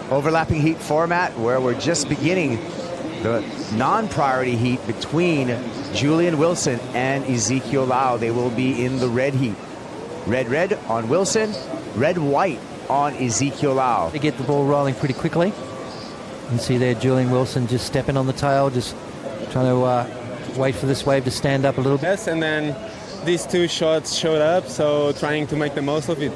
overlapping heat format where we're just beginning the non-priority heat between Julian Wilson and Ezekiel Lau. They will be in the red heat. Red on Wilson, red-white on Ezekiel Lau. They get the ball rolling pretty quickly. You can see there Julian Wilson just stepping on the tail, just trying to wait for this wave to stand up a little bit. Yes, and then these two shots showed up, so trying to make the most of it.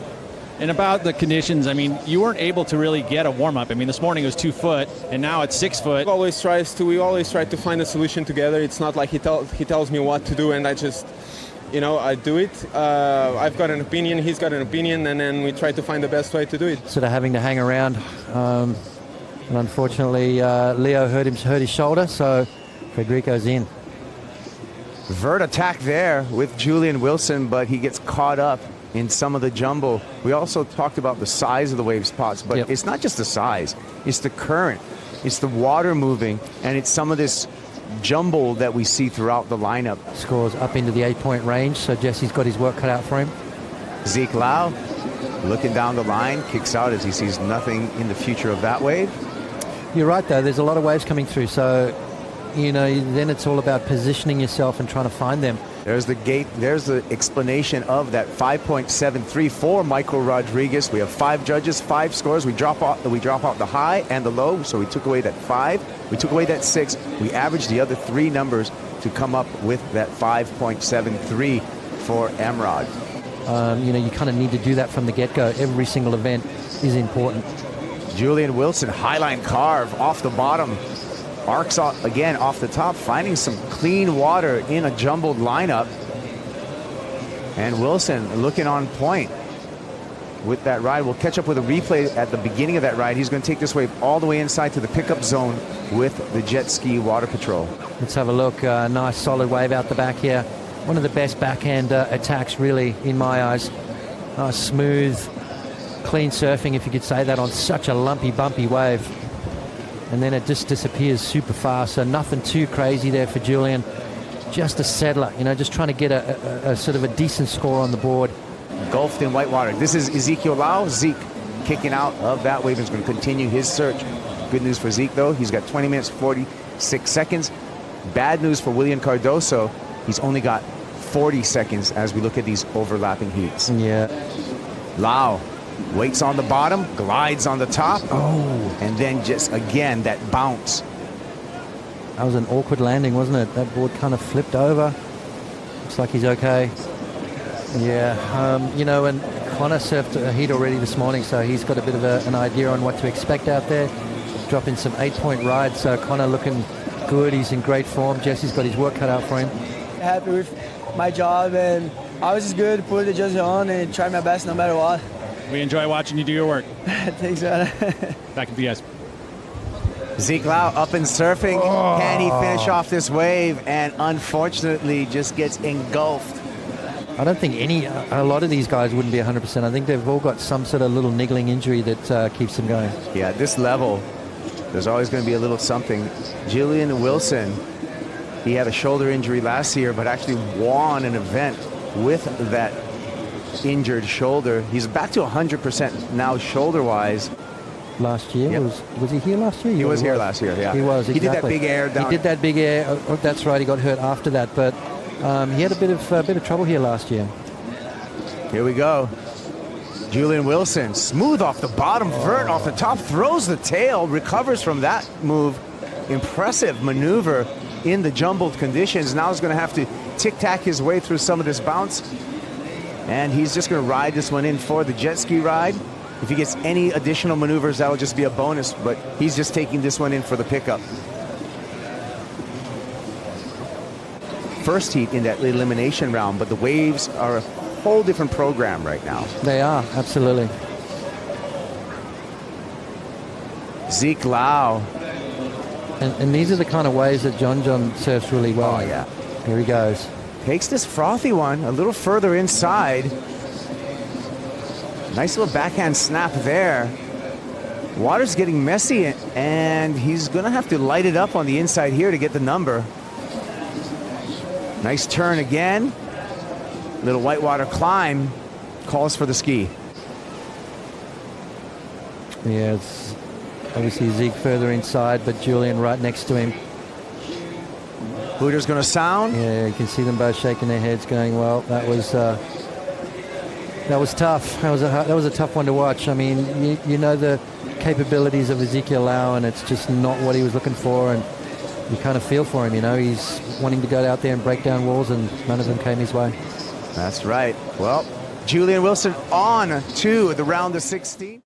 And about the conditions, I mean, you weren't able to really get a warm-up. I mean, this morning it was 2 foot, and now it's 6 foot. We always try to find a solution together. It's not like he tells me what to do, and I just, I do it. I've got an opinion, he's got an opinion, and then we try to find the best way to do it. Sort of having to hang around, and unfortunately, Leo hurt his shoulder, so Federico's in. Vert attack there with Julian Wilson, but he gets caught up in some of the jumble. We also talked about the size of the wave spots, but It's not just the size, it's the current, it's the water moving, and it's some of this jumble that we see throughout the lineup. Scores up into the 8-point range, so Jesse's got his work cut out for him. Zeke Lau looking down the line, kicks out as he sees nothing in the future of that wave. You're right, though, there's a lot of waves coming through, so then it's all about positioning yourself and trying to find them. There's the gate, there's the explanation of that 5.73 for Michael Rodriguez. We have 5 judges, 5 scores. We drop out the high and the low, so we took away that 5, we took away that 6, we averaged the other 3 numbers to come up with that 5.73 for Emrod. You kind of need to do that from the get-go. Every single event is important. Julian Wilson, highline carve off the bottom. Arcs out again off the top, finding some clean water in a jumbled lineup. And Wilson looking on point with that ride. We'll catch up with a replay at the beginning of that ride. He's going to take this wave all the way inside to the pickup zone with the jet ski water patrol. Let's have a look. Nice solid wave out the back here. One of the best backhand attacks, really, in my eyes. Nice, smooth, clean surfing, if you could say that, on such a lumpy, bumpy wave. And then it just disappears super fast, so nothing too crazy there for Julian. Just a settler, just trying to get a sort of a decent score on the board. Engulfed in white water. This is Ezekiel Lau. Zeke kicking out of that wave and is going to continue his search. Good news for Zeke, though. He's got 20 minutes, 46 seconds. Bad news for William Cardoso. He's only got 40 seconds as we look at these overlapping heats. Yeah. Lau waits on the bottom, glides on the top. Oh. And then just, again, that bounce. That was an awkward landing, wasn't it? That board kind of flipped over. Looks like he's okay. Yeah. And Connor surfed a heat already this morning, so he's got a bit of an idea on what to expect out there. Dropping some 8-point rides, so Connor looking good. He's in great form. Jesse's got his work cut out for him. Happy with my job, and I was just good to put the jersey on and try my best no matter what. We enjoy watching you do your work. Thanks, man. Back in PS. Zeke Lau up and surfing. Oh. Can he finish off this wave? And unfortunately just gets engulfed. I don't think a lot of these guys wouldn't be 100%. I think they've all got some sort of little niggling injury that keeps them going. Yeah, at this level, there's always going to be a little something. Julian Wilson, he had a shoulder injury last year, but actually won an event with that injured shoulder. He's back to 100% now shoulder-wise. Last year? Yep. Was he here last year? He was here last year, yeah. He was, exactly. He did that big air down. He did that big air. Oh, that's right, he got hurt after that, but he had a bit of trouble here last year. Here we go. Julian Wilson, smooth off the bottom, vert off the top, throws the tail, recovers from that move. Impressive maneuver in the jumbled conditions. Now he's going to have to tic-tac his way through some of this bounce. And he's just going to ride this one in for the jet ski ride. If he gets any additional maneuvers, that'll just be a bonus, but he's just taking this one in for the pickup. First heat in that elimination round, but the waves are a whole different program right now. They are, absolutely. Zeke Lau. And these are the kind of waves that John surfs really well. Oh, yeah. Here he goes. Takes this frothy one a little further inside. Nice little backhand snap there. Water's getting messy, and he's going to have to light it up on the inside here to get the number. Nice turn again. Little whitewater climb. Calls for the ski. Yeah, Obviously Zeke further inside, but Julian right next to him. Hooter's going to sound. Yeah, you can see them both shaking their heads, going, "Well, that was tough. That was a tough one to watch." I mean, you know the capabilities of Ezekiel Lau, and it's just not what he was looking for, and you kind of feel for him. You know, he's wanting to go out there and break down walls, and none of them came his way. That's right. Well, Julian Wilson on to the round of 16.